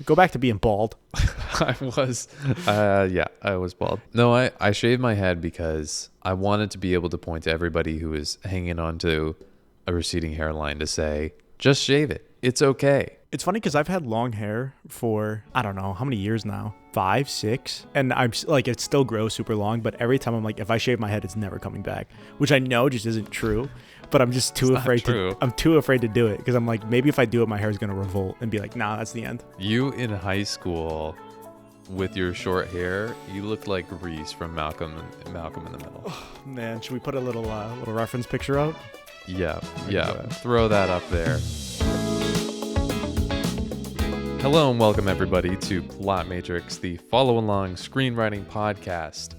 Go back to being bald. I was bald. No, I shaved my head because I wanted to be able to point to everybody who is hanging on to a receding hairline to say, just shave it. It's okay. It's funny because I've had long hair for, I don't know, how many years now? 5, 6? And I'm like, it still grows super long, but every time I'm like, if I shave my head, it's never coming back, which I know just isn't true, but I'm just too afraid to do it because I'm like, maybe if I do it, my hair is going to revolt and be like, nah, that's the end. You in high school with your short hair, you look like Reese from Malcolm in the Middle. Oh, man, should we put a little reference picture out? Yeah. Throw that up there. Hello and welcome everybody to Plot Matrix, the follow-along screenwriting podcast.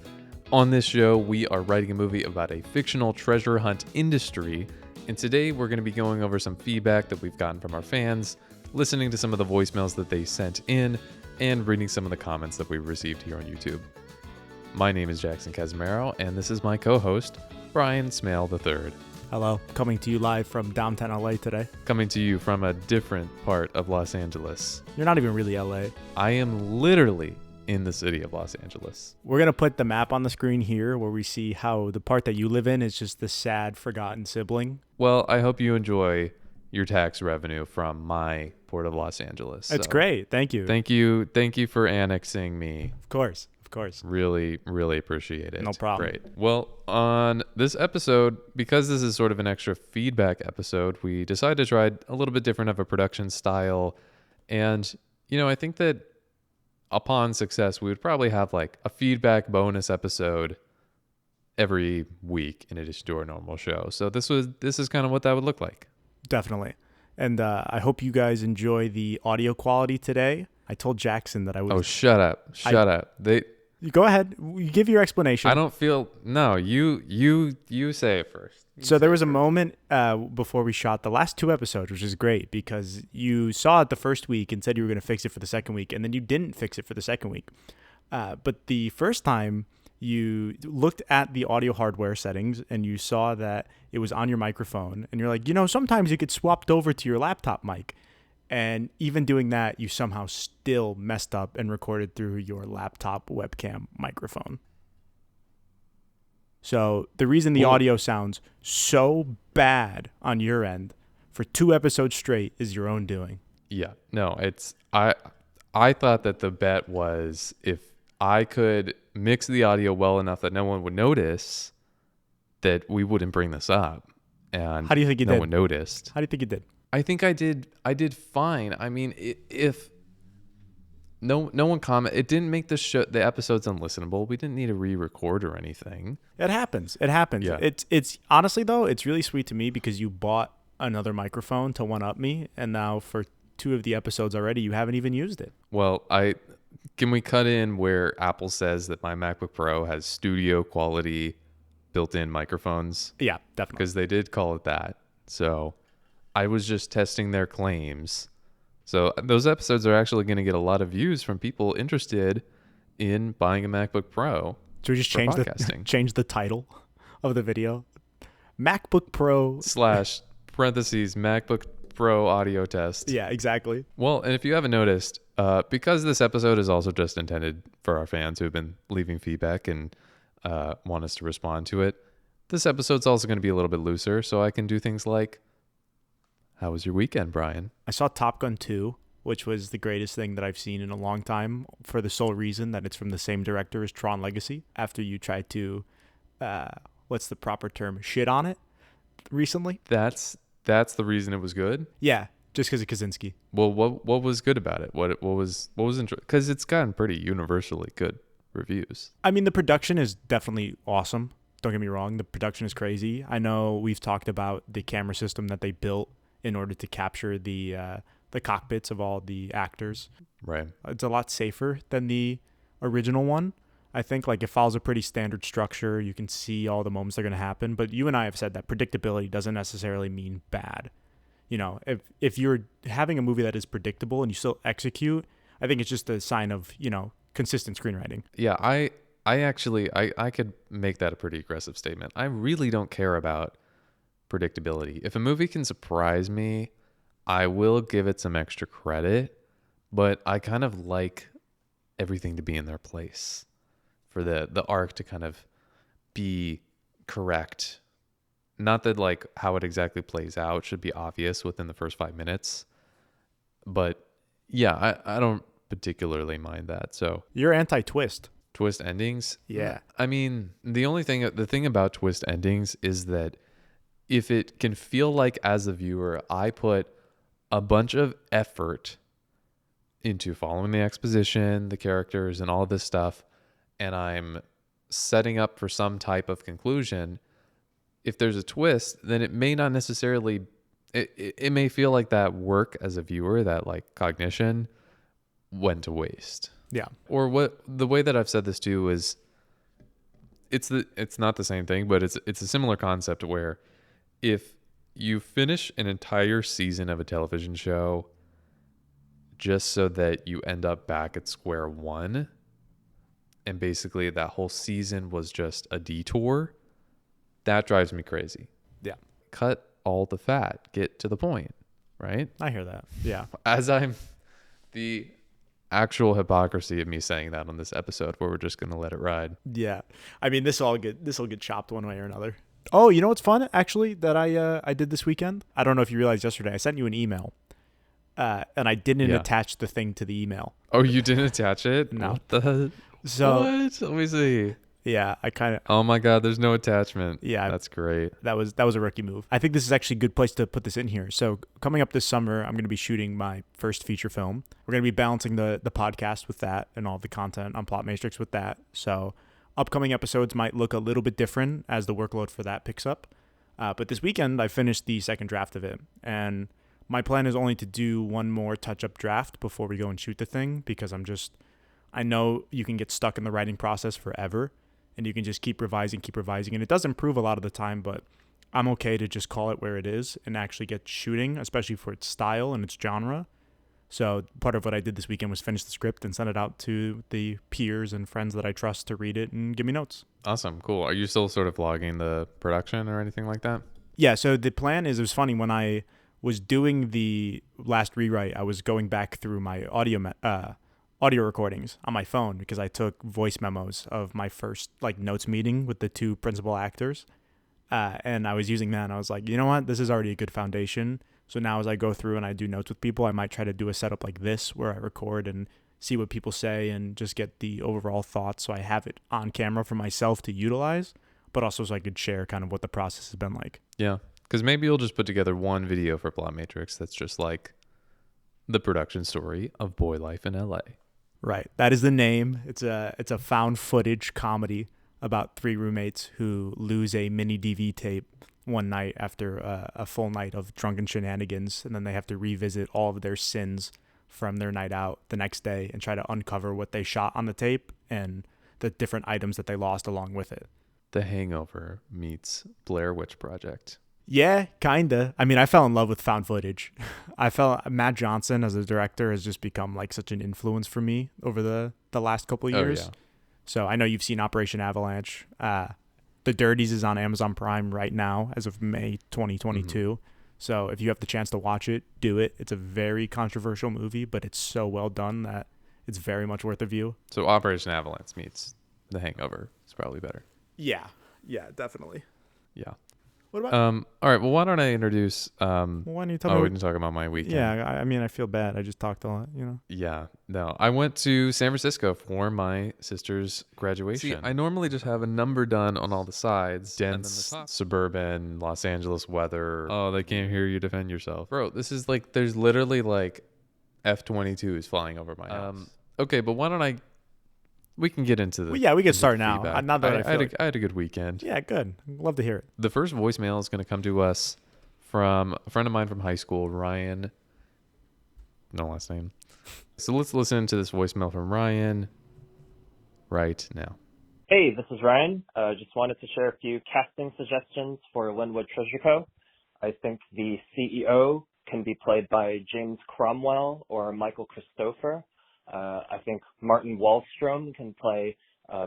On this show, we are writing a movie about a fictional treasure hunt industry, and today we're going to be going over some feedback that we've gotten from our fans, listening to some of the voicemails that they sent in, and reading some of the comments that we've received here on YouTube. My name is Jackson Casimiro, and this is my co-host, Brian Smail III. Hello, coming to you live from downtown LA today. Coming to you from a different part of Los Angeles. You're not even really LA. I am literally in the city of Los Angeles. We're going to put the map on the screen here where we see how the part that you live in is just the sad, forgotten sibling. Well, I hope you enjoy your tax revenue from my port of Los Angeles. It's great. Thank you. Thank you for annexing me. Of course. Really, really appreciate it. No problem. Great. Well, on this episode, because this is sort of an extra feedback episode, we decided to try a little bit different of a production style. And, I think that upon success, we would probably have like a feedback bonus episode every week in addition to our normal show. So this is kind of what that would look like. Definitely. And I hope you guys enjoy the audio quality today. I told Jackson that I would... Oh, shut up. You go ahead. You give your explanation. I don't feel... No, you say it first. So there was a moment before we shot the last 2 episodes, which is great because you saw it the first week and said you were going to fix it for the second week, and then you didn't fix it for the second week. But the first time you looked at the audio hardware settings and you saw that it was on your microphone, and you're like, sometimes it gets swapped over to your laptop mic. And even doing that, you somehow still messed up and recorded through your laptop webcam microphone. So the reason the audio sounds so bad on your end for 2 episodes straight is your own doing. Yeah, no, I thought that the bet was if I could mix the audio well enough that no one would notice, that we wouldn't bring this up. And how do you think you did? No one noticed. How do you think you did? I think I did fine. I mean, if no one comment, it didn't make the episodes unlistenable. We didn't need to re-record or anything. It happens. Yeah. It's honestly though, it's really sweet to me because you bought another microphone to one up me, and now for 2 of the episodes already, you haven't even used it. Well, can we cut in where Apple says that my MacBook Pro has studio quality built-in microphones? Yeah, definitely. Because they did call it that. So I was just testing their claims. So those episodes are actually going to get a lot of views from people interested in buying a MacBook Pro. So we just change the title of the video. MacBook Pro / parentheses MacBook Pro audio test. Yeah, exactly. Well, and if you haven't noticed, because this episode is also just intended for our fans who have been leaving feedback and want us to respond to it, this episode's also going to be a little bit looser, so I can do things like, how was your weekend, Brian? I saw Top Gun 2, which was the greatest thing that I've seen in a long time for the sole reason that it's from the same director as Tron Legacy. After you tried to, what's the proper term, shit on it recently. That's the reason it was good? Yeah, just because of Kaczynski. Well, what was good about it? What was interesting? Because it's gotten pretty universally good reviews. I mean, the production is definitely awesome. Don't get me wrong. The production is crazy. I know we've talked about the camera system that they built in order to capture the cockpits of all the actors. Right. It's a lot safer than the original one. I think like it follows a pretty standard structure. You can see all the moments that are going to happen. But you and I have said that predictability doesn't necessarily mean bad. If you're having a movie that is predictable and you still execute, I think it's just a sign of, consistent screenwriting. Yeah, I actually could make that a pretty aggressive statement. I really don't care about predictability. If a movie can surprise me, I will give it some extra credit, but I kind of like everything to be in their place for the arc to kind of be correct. Not that like how it exactly plays out should be obvious within the first 5 minutes, but yeah, I don't particularly mind that. So You're anti-twist. twist endings, Yeah. I mean, the thing about twist endings is that if it can feel like as a viewer, I put a bunch of effort into following the exposition, the characters, and all this stuff, and I'm setting up for some type of conclusion. If there's a twist, then it may not necessarily, it may feel like that work as a viewer, that like cognition went to waste. Yeah. Or what the way that I've said this too is it's not the same thing, but it's a similar concept where if you finish an entire season of a television show just so that you end up back at square one, and basically that whole season was just a detour, that drives me crazy. Yeah. Cut all the fat, get to the point, right? I hear that. Yeah. As I'm the actual hypocrisy of me saying that on this episode where we're just going to let it ride. Yeah. I mean, this will get chopped one way or another. Oh, you know what's fun actually that I did this weekend? I don't know if you realized yesterday. I sent you an email. And I didn't attach the thing to the email. Oh, you didn't attach it? No. What the? So what? Let me see. yeah, I kind of. Oh my God, there's no attachment. Yeah, that's great. That was a rookie move. I think this is actually a good place to put this in here. So coming up this summer, I'm going to be shooting my first feature film. We're going to be balancing the podcast with that and all the content on Plot Matrix with that. So upcoming episodes might look a little bit different as the workload for that picks up. But this weekend, I finished the second draft of it, and my plan is only to do one more touch-up draft before we go and shoot the thing, because I know you can get stuck in the writing process forever, and you can just keep revising, and it does improve a lot of the time, but I'm okay to just call it where it is and actually get shooting, especially for its style and its genre. So part of what I did this weekend was finish the script and send it out to the peers and friends that I trust to read it and give me notes. Awesome. Cool. Are you still sort of logging the production or anything like that? Yeah, so the plan is, it was funny, when I was doing the last rewrite, I was going back through my audio recordings on my phone, because I took voice memos of my first like notes meeting with the two principal actors, and I was using that, and I was like, you know what, this is already a good foundation. So now as I go through and I do notes with people, I might try to do a setup like this where I record and see what people say and just get the overall thoughts, so I have it on camera for myself to utilize, but also so I could share kind of what the process has been like. Yeah, because maybe you'll just put together one video for Plot Matrix that's just like the production story of boy life in LA. Right. That is the name. It's a found footage comedy about three roommates who lose a mini DV tape one night after a full night of drunken shenanigans, and then they have to revisit all of their sins from their night out the next day and try to uncover what they shot on the tape and the different items that they lost along with it. The Hangover meets Blair Witch Project. Yeah, kinda. I mean, I fell in love with found footage. Matt Johnson as a director has just become like such an influence for me over the last couple of years. Oh, yeah. So I know you've seen Operation Avalanche. The Dirties is on Amazon Prime right now as of May 2022. Mm-hmm. So if you have the chance to watch it, do it. It's a very controversial movie, but it's so well done that it's very much worth a view. So Operation Avalanche meets The Hangover. It's probably better. Yeah, definitely. Yeah. What about? All right. Well, why don't I introduce? Why don't you talk we didn't talk about my weekend. Yeah, I mean, I feel bad. I just talked a lot, you know. Yeah. No, I went to San Francisco for my sister's graduation. See, I normally just have a number done on all the sides. Dense, suburban, Los Angeles weather. Oh, they can't hear you defend yourself, bro. This is like, there's literally like F-22s flying over my house. Okay, but why don't I? We can get into the. Well, yeah, we can start now. I had a good weekend. Yeah, good. Love to hear it. The first voicemail is going to come to us from a friend of mine from high school, Ryan. No last name. So let's listen to this voicemail from Ryan right now. Hey, this is Ryan. Just wanted to share a few casting suggestions for Windwood Treasure Co. I think the CEO can be played by James Cromwell or Michael Christopher. I think Martin Wallstrom can play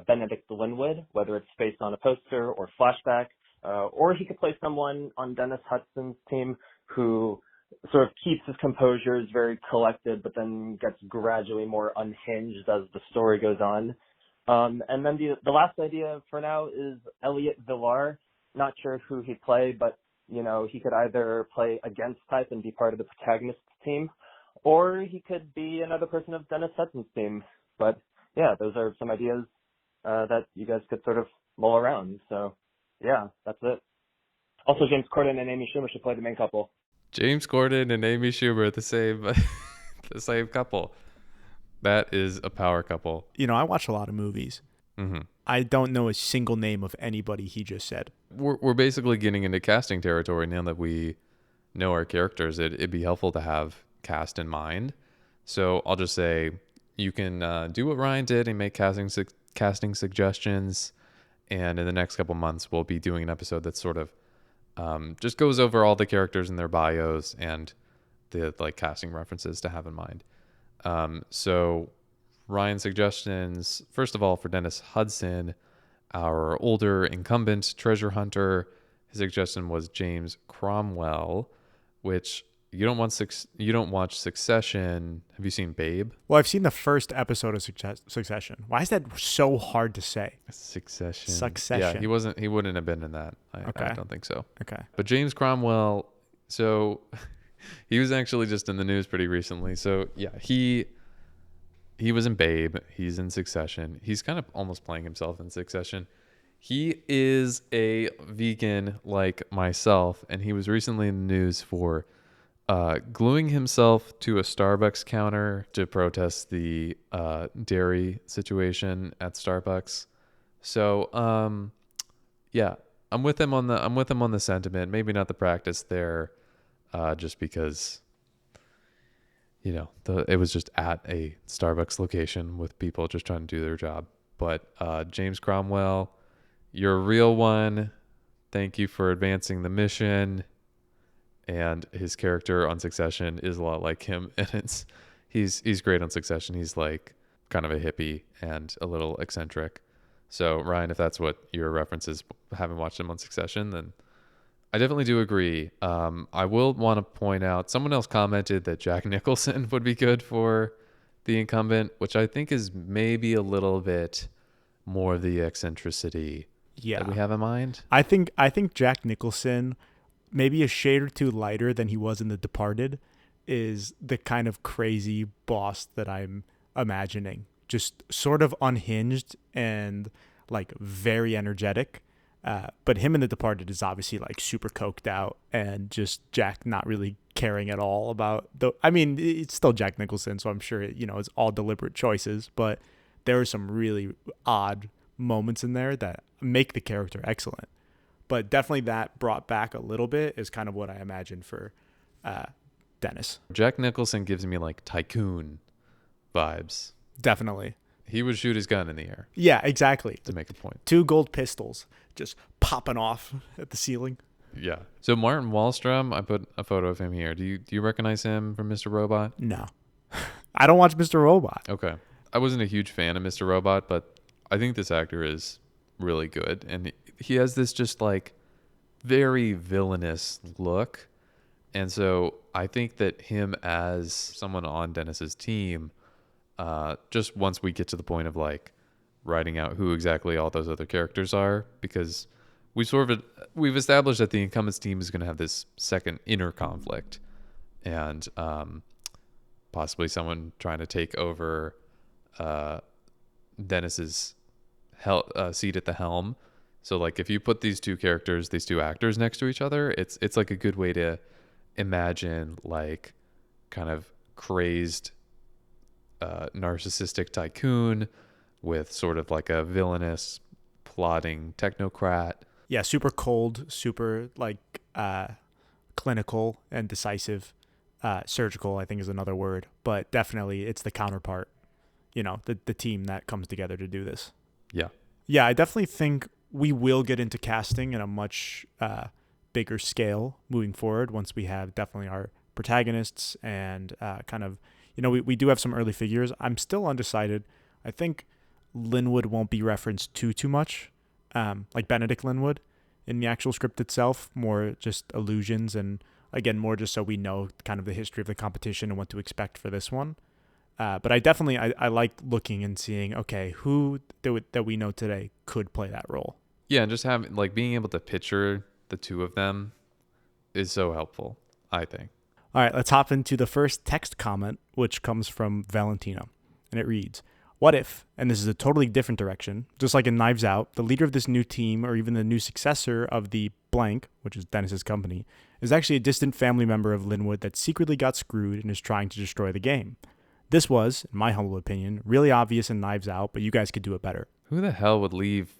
Benedict Windwood, whether it's based on a poster or flashback, or he could play someone on Dennis Hudson's team who sort of keeps his composure, is very collected, but then gets gradually more unhinged as the story goes on. And then the last idea for now is Elliot Villar. Not sure who he'd play, but, he could either play against type and be part of the protagonist's team, or he could be another person of Dennis Hudson's team. But, yeah, those are some ideas that you guys could sort of mull around. So, yeah, that's it. Also, James Corden and Amy Schumer should play the main couple. James Corden and Amy Schumer, the same couple. That is a power couple. I watch a lot of movies. Mm-hmm. I don't know a single name of anybody he just said. We're basically getting into casting territory now that we know our characters. It'd be helpful to have cast in mind. So I'll just say you can do what Ryan did and make casting suggestions. And in the next couple months, we'll be doing an episode that sort of just goes over all the characters and their bios and the casting references to have in mind. So Ryan's suggestions, first of all, for Dennis Hudson, our older incumbent treasure hunter, his suggestion was James Cromwell, which you don't watch Succession. Have you seen Babe? Well, I've seen the first episode of Succession. Why is that so hard to say? Succession. Yeah, he wouldn't have been in that. I don't think so. Okay. But James Cromwell, so he was actually just in the news pretty recently. So yeah, he was in Babe. He's in Succession. He's kind of almost playing himself in Succession. He is a vegan like myself, and he was recently in the news for gluing himself to a Starbucks counter to protest the dairy situation at Starbucks. So yeah, I'm with him on the sentiment. Maybe not the practice there, just because it was just at a Starbucks location with people just trying to do their job. But James Cromwell, you're a real one. Thank you for advancing the mission. And his character on Succession is a lot like him, and he's great on Succession. He's like kind of a hippie and a little eccentric. So Ryan, if that's what your reference is, having watched him on Succession, then I definitely do agree. I will want to point out, someone else commented that Jack Nicholson would be good for the incumbent, which I think is maybe a little bit more of the eccentricity that we have in mind. I think Jack Nicholson, maybe a shade or two lighter than he was in The Departed, is the kind of crazy boss that I'm imagining. Just sort of unhinged and very energetic. But him in The Departed is obviously super coked out, and just Jack not really caring at all about it's still Jack Nicholson, so I'm sure it's all deliberate choices, but there are some really odd moments in there that make the character excellent. But definitely that brought back a little bit is kind of what I imagined for Dennis. Jack Nicholson gives me Tycoon vibes. Definitely. He would shoot his gun in the air. Yeah, exactly. To make a point. 2 gold pistols just popping off at the ceiling. Yeah. So Martin Wallstrom, I put a photo of him here. Do you recognize him from Mr. Robot? No. I don't watch Mr. Robot. Okay. I wasn't a huge fan of Mr. Robot, but I think this actor is really good. And he has this just very villainous look. And so I think that him as someone on Dennis's team, just once we get to the point of writing out who exactly all those other characters are, because we've established that the incumbents team is going to have this second inner conflict, and possibly someone trying to take over Dennis's seat at the helm. So if you put these two actors next to each other, it's a good way to imagine kind of crazed narcissistic tycoon with sort of a villainous plotting technocrat. Yeah, super cold, super clinical and decisive. Surgical, I think, is another word, but definitely it's the counterpart. The team that comes together to do this. Yeah, I definitely think we will get into casting in a much bigger scale moving forward once we have definitely our protagonists and kind of, we do have some early figures. I'm still undecided. I think Linwood won't be referenced too much, like Benedict Linwood in the actual script itself, more just allusions and Again, more just so we know kind of the history of the competition and what to expect for this one. But I like looking and seeing, okay, who that we know today could play that role. Yeah, and just having like being able to picture the two of them is so helpful, I think. All right, let's hop into the first text comment, which comes from Valentina. And it reads, what if, and this is a totally different direction, just like in Knives Out, the leader of this new team or even the new successor of the blank, which is Dennis's company, is actually a distant family member of Linwood that secretly got screwed and is trying to destroy the game. This was, in my humble opinion, really obvious in Knives Out, but you guys could do it better. Who the hell would leave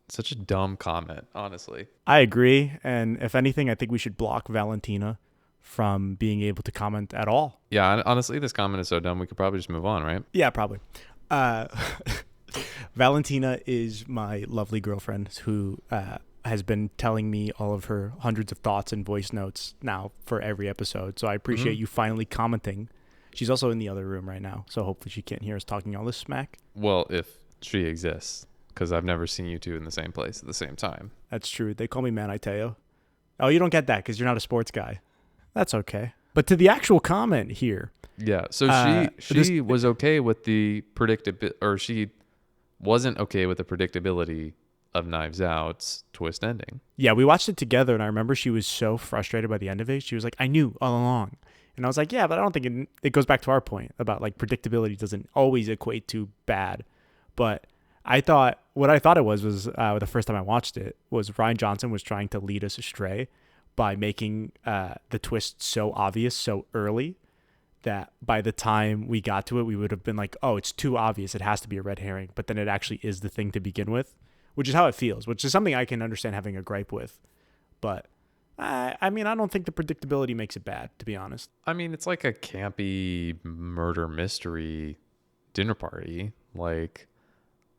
such a dumb comment, honestly? I agree, and if anything, I think we should block Valentina from being able to comment at all. Yeah, honestly, this comment is so dumb, we could probably just move on, right? Yeah, probably. Valentina is my lovely girlfriend who has been telling me all of her hundreds of thoughts and voice notes now for every episode. So I appreciate you finally commenting. She's also in the other room right now, so hopefully she can't hear us talking all this smack. Well, if she exists, because I've never seen you two in the same place at the same time. That's true. They call me Man Iteo. Oh, you don't get that because you're not a sports guy. That's okay. But to the actual comment here. Yeah, so she was okay with the predictability, or she wasn't okay with the predictability of Knives Out's twist ending. Yeah, we watched it together, and I remember she was so frustrated by the end of it. She was like, I knew all along. And I was like, yeah, but I don't think it goes back to our point about like predictability doesn't always equate to bad. But what I thought it was the first time I watched it was Rian Johnson was trying to lead us astray by making the twist so obvious so early that by the time we got to it, we would have been like, oh, it's too obvious. It has to be a red herring. But then it actually is the thing to begin with, which is how it feels, which is something I can understand having a gripe with. But I mean, I don't think the predictability makes it bad, to be honest. I mean, it's like a campy murder mystery dinner party. Like,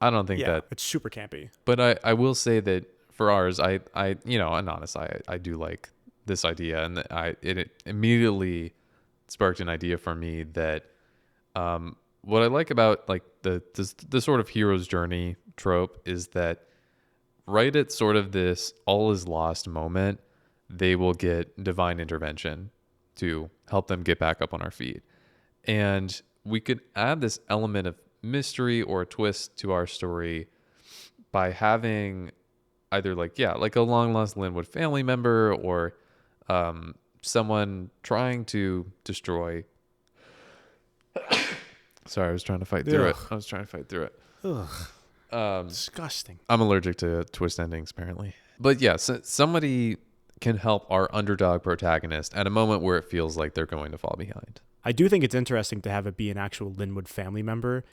I don't think that it's super campy. But I will say that for ours, I and honest, I do like this idea, and it immediately sparked an idea for me that what I like about like the sort of hero's journey trope is that right at sort of this all is lost moment, they will get divine intervention to help them get back up on our feet. And we could add this element of mystery or a twist to our story by having either like a long lost Linwood family member or someone trying to destroy. Sorry, I was trying to fight through it. Ugh. Disgusting. I'm allergic to twist endings, apparently. But yeah, so somebody can help our underdog protagonist at a moment where it feels like they're going to fall behind. I do think it's interesting to have it be an actual Linwood family member,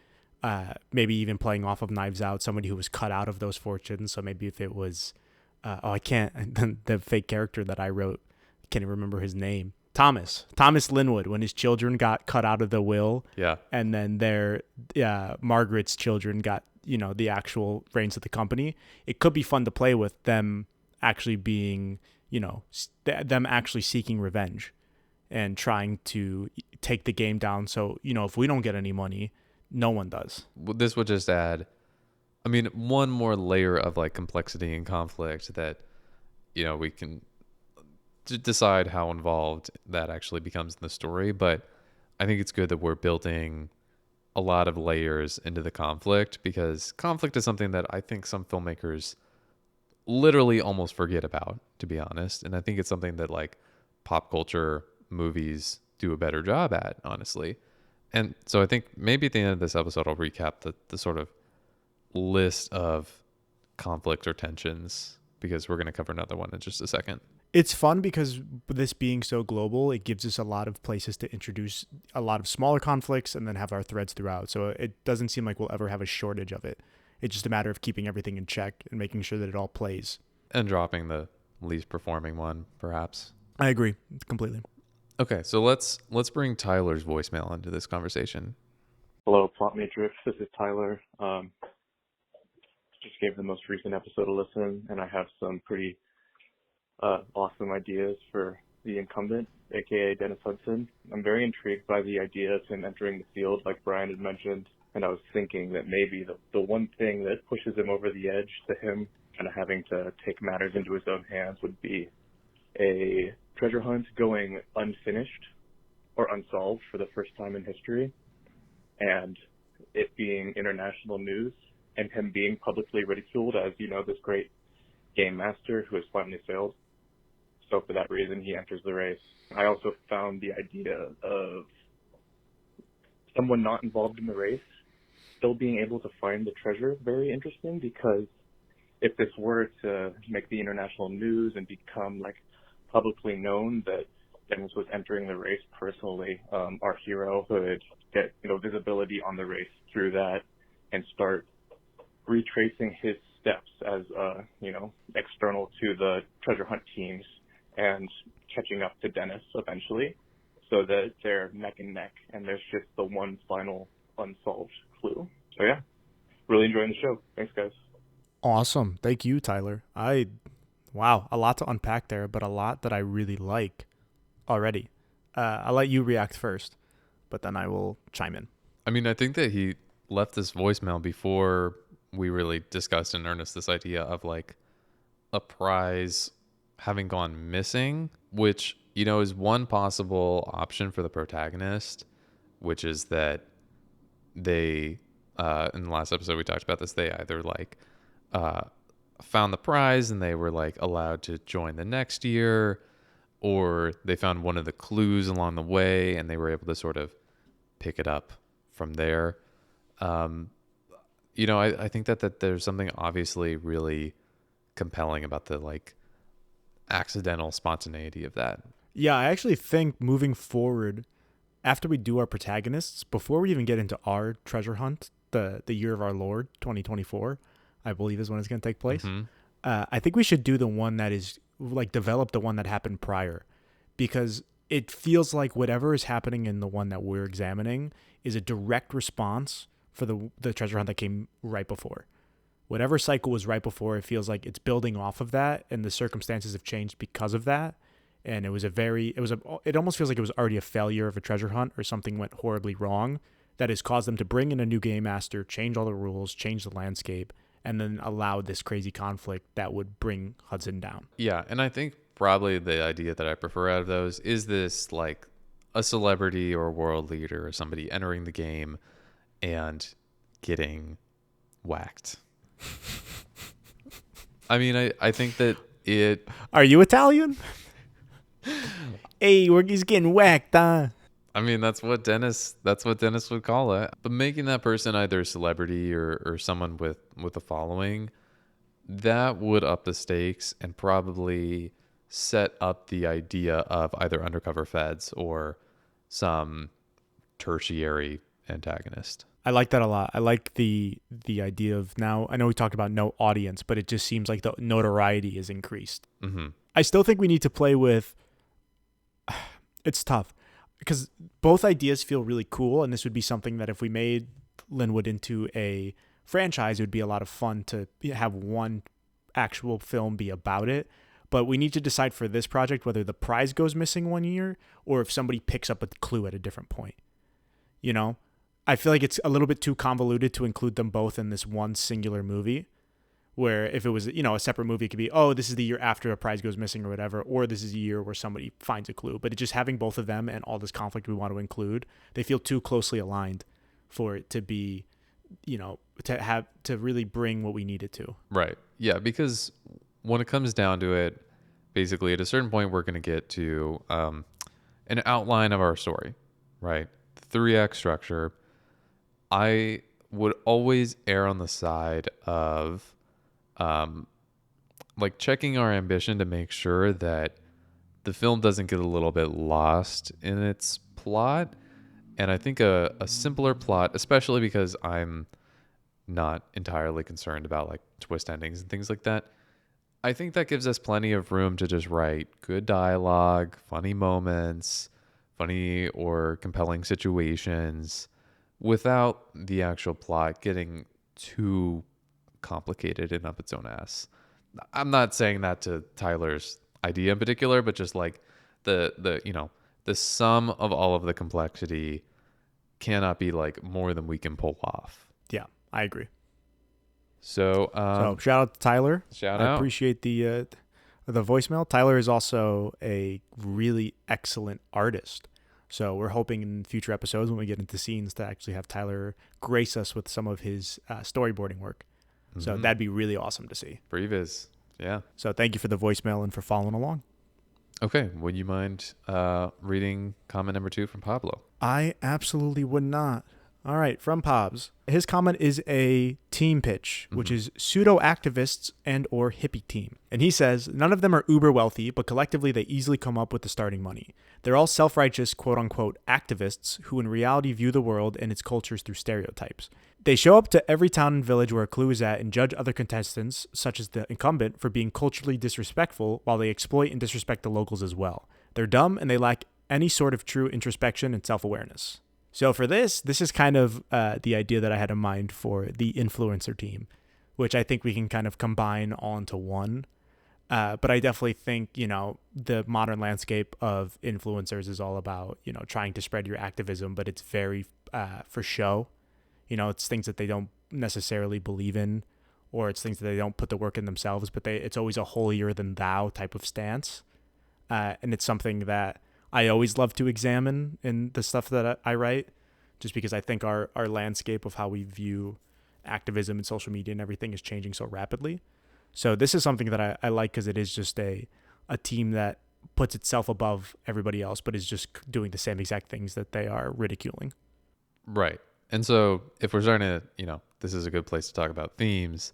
maybe even playing off of Knives Out, somebody who was cut out of those fortunes. So maybe if it was, the fake character that I wrote, can't even remember his name. Thomas Linwood, when his children got cut out of the will. Yeah. And then Margaret's children got, the actual reins of the company. It could be fun to play with them actually being, them actually seeking revenge and trying to take the game down. So, if we don't get any money, no one does. This would just add, one more layer of like complexity and conflict that, we can decide how involved that actually becomes in the story. But I think it's good that we're building a lot of layers into the conflict, because conflict is something that I think some filmmakers literally almost forget about, to be honest. And I think it's something that like pop culture movies do a better job at, honestly. And so I think maybe at the end of this episode, I'll recap the sort of list of conflict or tensions, because we're going to cover another one in just a second. It's fun because this being so global, it gives us a lot of places to introduce a lot of smaller conflicts and then have our threads throughout. So it doesn't seem like we'll ever have a shortage of it. It's just a matter of keeping everything in check and making sure that it all plays. And dropping the least performing one, perhaps. I agree completely. Okay, so let's bring Tyler's voicemail into this conversation. Hello, Plot Matrix. This is Tyler. Just gave the most recent episode a listen, and I have some pretty awesome ideas for the incumbent, aka Dennis Hudson. I'm very intrigued by the idea of him entering the field, like Brian had mentioned, and I was thinking that maybe the one thing that pushes him over the edge to him kind of having to take matters into his own hands would be a treasure hunt going unfinished or unsolved for the first time in history, and it being international news, and him being publicly ridiculed as, this great game master who has finally failed. So for that reason, he enters the race. I also found the idea of someone not involved in the race still being able to find the treasure very interesting, because if this were to make the international news and become publicly known that Dennis was entering the race personally, our hero could get visibility on the race through that and start retracing his steps as external to the treasure hunt teams and catching up to Dennis eventually, so that they're neck and neck and there's just the one final unsolved clue. So yeah, really enjoying the show. Thanks, guys. Awesome. Thank you, Tyler. Wow, a lot to unpack there, but a lot that I really like already. I'll let you react first, but then I will chime in. I mean, I think that he left this voicemail before we really discussed in earnest this idea of a prize having gone missing, which, is one possible option for the protagonist, which is that they, in the last episode we talked about this, they either found the prize and they were allowed to join the next year, or they found one of the clues along the way and they were able to sort of pick it up from there. I think that there's something obviously really compelling about the accidental spontaneity of that. Yeah, I actually think moving forward, after we do our protagonists, before we even get into our treasure hunt, the year of our Lord, 2024, I believe is when it's going to take place. Mm-hmm. I think we should do the one that is develop the one that happened prior, because it feels like whatever is happening in the one that we're examining is a direct response for the treasure hunt that came right before. Whatever cycle was right before, it feels like it's building off of that, and the circumstances have changed because of that. And it almost feels like it was already a failure of a treasure hunt, or something went horribly wrong that has caused them to bring in a new game master, change all the rules, change the landscape, and then allow this crazy conflict that would bring Hudson down. Yeah, and I think probably the idea that I prefer out of those is this a celebrity or world leader or somebody entering the game and getting whacked. I mean, I think that it... Are you Italian? Hey, he's getting whacked, huh? I mean, that's what Dennis would call it. But making that person either a celebrity or someone with a following, that would up the stakes and probably set up the idea of either undercover feds or some tertiary antagonist. I like that a lot. I like the idea of, now, I know we talked about no audience, but it just seems like the notoriety is increased. Mm-hmm. I still think we need to play with, it's tough, because both ideas feel really cool, and this would be something that if we made Windwood into a franchise, it would be a lot of fun to have one actual film be about it. But we need to decide for this project whether the prize goes missing one year or if somebody picks up a clue at a different point. I feel like it's a little bit too convoluted to include them both in this one singular movie, where if it was, a separate movie, it could be, oh, this is the year after a prize goes missing or whatever, or this is a year where somebody finds a clue. But just having both of them and all this conflict we want to include, they feel too closely aligned for it to be, to really bring what we need it to. Right. Yeah, because when it comes down to it, basically at a certain point, we're going to get to an outline of our story, right? The 3-act structure. I would always err on the side of checking our ambition to make sure that the film doesn't get a little bit lost in its plot. And I think a simpler plot, especially because I'm not entirely concerned about twist endings and things like that, I think that gives us plenty of room to just write good dialogue, funny moments, funny or compelling situations, without the actual plot getting too complicated and up its own ass. I'm not saying that to Tyler's idea in particular, but just the sum of all of the complexity cannot be more than we can pull off. Yeah, I agree. So shout out to Tyler. Shout I out. appreciate the the voicemail. Tyler is also a really excellent artist. So we're hoping in future episodes when we get into scenes to actually have Tyler grace us with some of his storyboarding work. So that'd be really awesome to see. Previs. Yeah. So thank you for the voicemail and for following along. Okay. Would you mind reading comment number 2 from Pablo? I absolutely would not. All right, from Pobs. His comment is a team pitch, which is pseudo-activists and or hippie team. And he says, none of them are uber wealthy, but collectively they easily come up with the starting money. They're all self-righteous, quote-unquote, activists who in reality view the world and its cultures through stereotypes. They show up to every town and village where a clue is at and judge other contestants, such as the incumbent, for being culturally disrespectful while they exploit and disrespect the locals as well. They're dumb and they lack any sort of true introspection and self-awareness. So for this is kind of the idea that I had in mind for the influencer team, which I think we can kind of combine all into one. But I definitely think, the modern landscape of influencers is all about, trying to spread your activism, but it's very for show. It's things that they don't necessarily believe in, or it's things that they don't put the work in themselves, but it's always a holier than thou type of stance. And it's something that I always love to examine in the stuff that I write, just because I think our landscape of how we view activism and social media and everything is changing so rapidly. So this is something that I like because it is just a team that puts itself above everybody else, but is just doing the same exact things that they are ridiculing. Right. And so if we're starting to, this is a good place to talk about themes.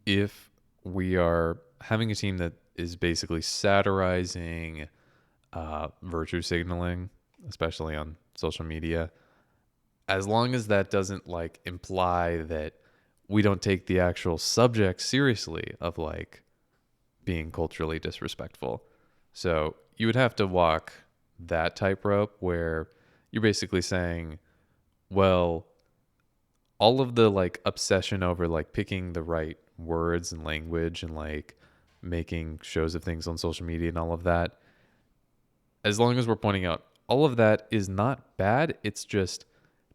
If we are having a team that is basically satirizing virtue signaling, especially on social media, as long as that doesn't imply that we don't take the actual subject seriously of being culturally disrespectful. So you would have to walk that tightrope where you're basically saying, well, all of the obsession over picking the right words and language and making shows of things on social media and all of that, as long as we're pointing out all of that is not bad, it's just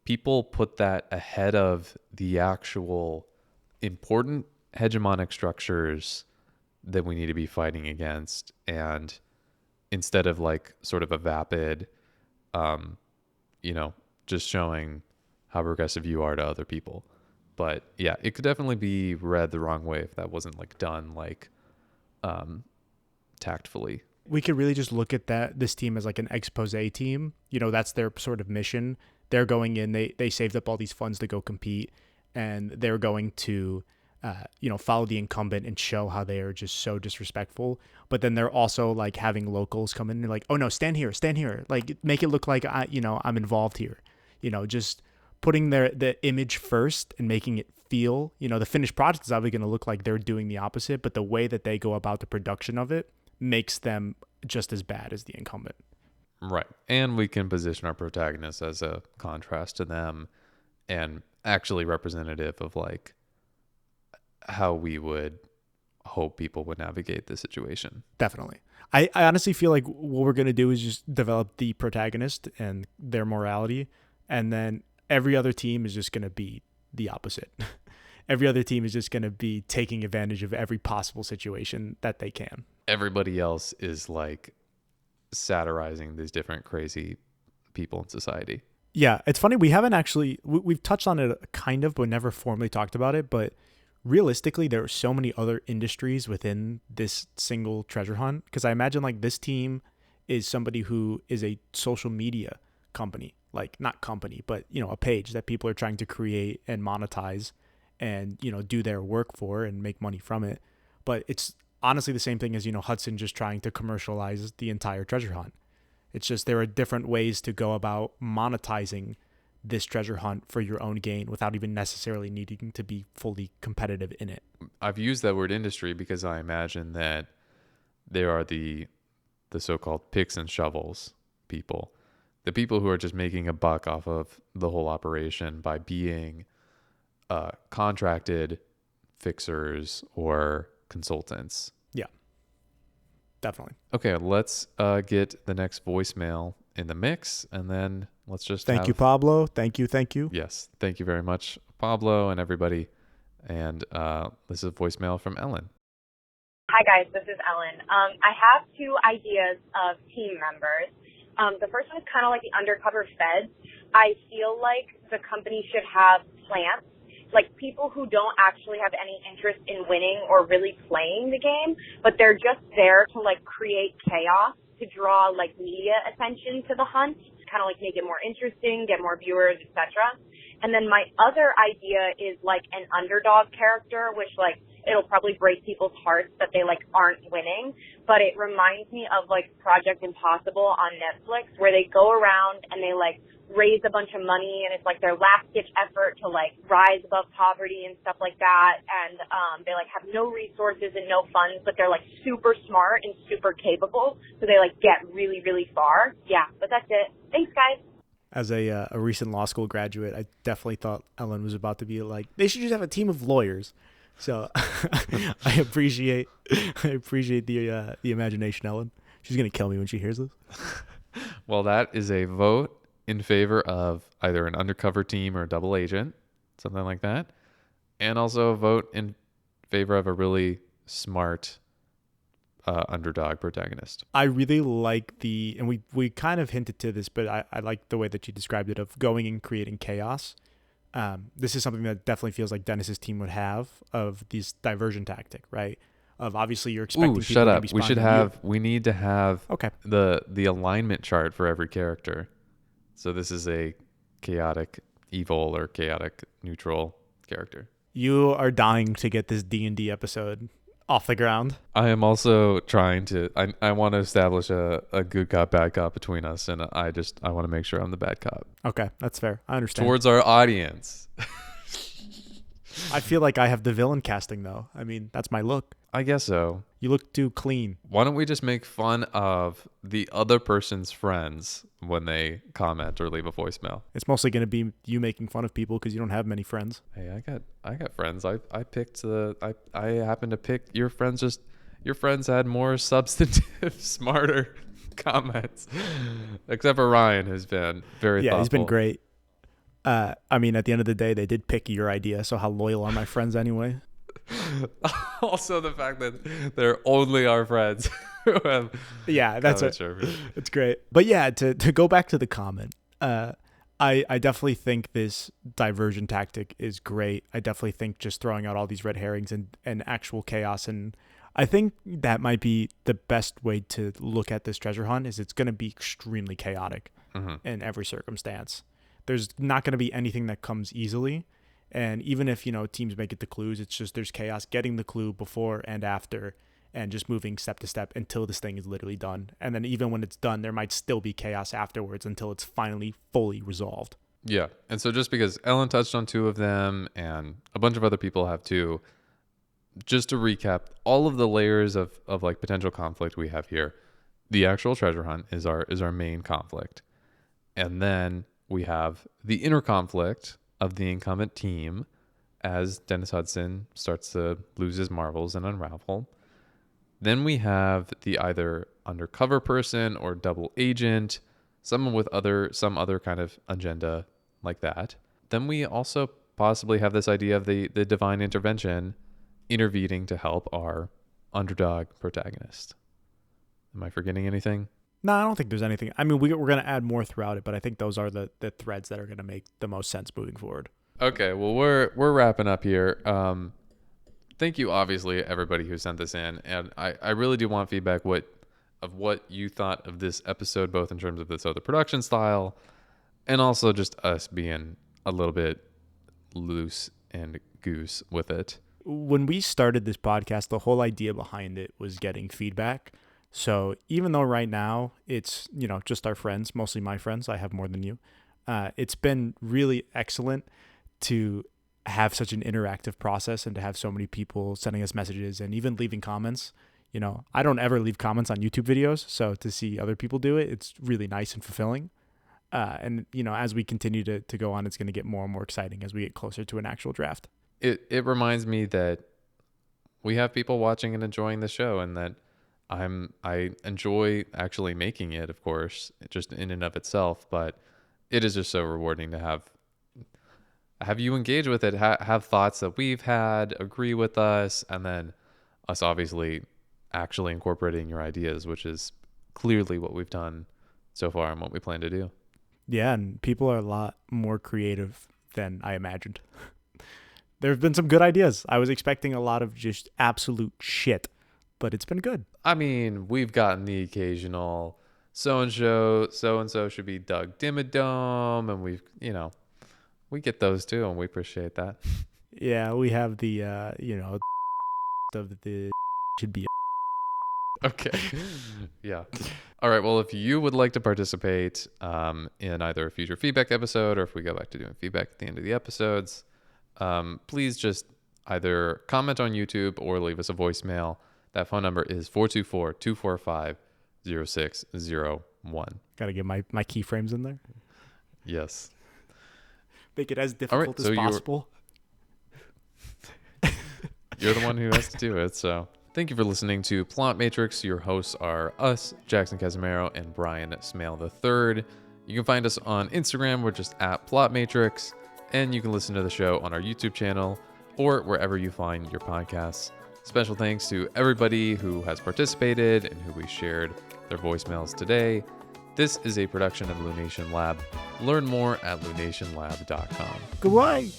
people put that ahead of the actual important hegemonic structures that we need to be fighting against. And instead of sort of a vapid, just showing how progressive you are to other people. But yeah, it could definitely be read the wrong way if that wasn't done tactfully. We could really just look at this team as an expose team. That's their sort of mission. They're going in, they saved up all these funds to go compete, and they're going to, follow the incumbent and show how they are just so disrespectful. But then they're also having locals come in and oh no, stand here, make it look like I'm involved here. Just putting the image first and making it feel, the finished product is obviously going to look like they're doing the opposite, but the way that they go about the production of it makes them just as bad as the incumbent. Right. And we can position our protagonists as a contrast to them and actually representative of how we would hope people would navigate the situation. Definitely. I honestly feel like what we're going to do is just develop the protagonist and their morality, and then every other team is just going to be the opposite. Every other team is just going to be taking advantage of every possible situation that they can. Everybody else is satirizing these different crazy people in society. Yeah, it's funny. We haven't actually, we've touched on it kind of, but never formally talked about it. But realistically, there are so many other industries within this single treasure hunt. Because I imagine this team is somebody who is a social media company, not company, but, a page that people are trying to create and monetize and, do their work for and make money from it. But it's honestly the same thing as, Hudson just trying to commercialize the entire treasure hunt. It's just there are different ways to go about monetizing this treasure hunt for your own gain without even necessarily needing to be fully competitive in it. I've used that word industry because I imagine that there are the so-called picks and shovels people, the people who are just making a buck off of the whole operation by being contracted fixers or consultants. Yeah, definitely. Okay, let's get the next voicemail in the mix, and then let's just Thank you, Pablo. Thank you. Yes, thank you very much, Pablo and everybody. And this is a voicemail from Ellen. Hi guys, this is Ellen. I have two ideas of team members. The first one is kind of like the undercover feds. I feel like the company should have plants, like people who don't actually have any interest in winning or really playing the game, but they're just there to like create chaos, to draw like media attention to the hunt, to kind of like make it more interesting, get more viewers, etc. And then my other idea is like an underdog character, which like it'll probably break people's hearts that they like aren't winning, but it reminds me of like Project Impossible on Netflix, where they go around and they like raise a bunch of money, and it's like their last ditch effort to like rise above poverty and stuff like that, and they like have no resources and no funds, but they're like super smart and super capable, so they like get really, really far. Yeah, but that's it. Thanks, guys. As a recent law school graduate, I definitely thought Ellen was about to be like, they should just have a team of lawyers. So I appreciate the imagination, Ellen. She's gonna kill me when she hears this. Well, that is a vote in favor of either an undercover team or a double agent, something like that, and also a vote in favor of a really smart underdog protagonist. I really like and we kind of hinted to this, but I like the way that you described it, of going and creating chaos. This is something that definitely feels like Dennis's team would have, of this diversion tactic, right? Of obviously you're expecting people shut to up. be spying on you. We need to have Okay. the alignment chart for every character. So this is a chaotic evil or chaotic neutral character. You are dying to get this D&D episode off the ground. I am also trying to, I want to establish a good cop, bad cop between us. And I want to make sure I'm the bad cop. Okay, that's fair. I understand. Towards our audience. I feel like I have the villain casting, though. I mean, that's my look. I guess so. You look too clean. Why don't we just make fun of the other person's friends when they comment or leave a voicemail? It's mostly going to be you making fun of people because you don't have many friends. Hey, I got friends. I happened to pick your friends. Just your friends had more substantive, smarter comments. Except for Ryan, who's been very thoughtful. He's been great. I mean, at the end of the day, they did pick your idea. So how loyal are my friends anyway? Also, the fact that they're only our friends. That's it. It's great. But yeah, to go back to the comment, I definitely think this diversion tactic is great. I definitely think just throwing out all these red herrings and actual chaos, and I think that might be the best way to look at this treasure hunt, is it's going to be extremely chaotic in every circumstance. There's not going to be anything that comes easily. And even if, teams make it to clues, it's just there's chaos getting the clue before and after, and just moving step to step until this thing is literally done. And then even when it's done, there might still be chaos afterwards until it's finally fully resolved. Yeah. And so just because Ellen touched on two of them and a bunch of other people have too, just to recap all of the layers of like potential conflict we have here, the actual treasure hunt is our main conflict. And then we have the inner conflict of the incumbent team as Dennis Hudson starts to lose his marbles and unravel. Then we have the either undercover person or double agent, someone with some other kind of agenda like that. Then we also possibly have this idea of the divine intervention intervening to help our underdog protagonist. Am I forgetting anything? No, I don't think there's anything. I mean, we're going to add more throughout it, but I think those are the threads that are going to make the most sense moving forward. Okay, well, we're wrapping up here. Thank you, obviously, everybody who sent this in, and I really do want feedback of what you thought of this episode, both in terms of this other production style, and also just us being a little bit loose and goose with it. When we started this podcast, the whole idea behind it was getting feedback. So even though right now it's, just our friends, mostly my friends, I have more than you, it's been really excellent to have such an interactive process and to have so many people sending us messages and even leaving comments. I don't ever leave comments on YouTube videos, so to see other people do it, it's really nice and fulfilling. And as we continue to go on, it's going to get more and more exciting as we get closer to an actual draft. It reminds me that we have people watching and enjoying the show, and that I enjoy actually making it, of course, just in and of itself, but it is just so rewarding to have you engage with it, have thoughts that we've had, agree with us, and then us obviously actually incorporating your ideas, which is clearly what we've done so far and what we plan to do. Yeah, and people are a lot more creative than I imagined. There have been some good ideas. I was expecting a lot of just absolute shit, but it's been good. I mean, we've gotten the occasional so-and-so should be Doug Dimmadome, and we get those too, and we appreciate that. Yeah, we have the, of the should be. Okay. Yeah. All right. Well, if you would like to participate in either a future feedback episode or if we go back to doing feedback at the end of the episodes, please just either comment on YouTube or leave us a voicemail. That phone number is 424-245-0601. Gotta get my keyframes in there. Yes. Make it as difficult as possible. You're the one who has to do it, so... Thank you for listening to Plot Matrix. Your hosts are us, Jackson Casimiro, and Brian Smail III. You can find us on Instagram. We're just at Plot Matrix. And you can listen to the show on our YouTube channel or wherever you find your podcasts. Special thanks to everybody who has participated and who we shared their voicemails today. This is a production of Lunation Lab. Learn more at lunationlab.com. Goodbye.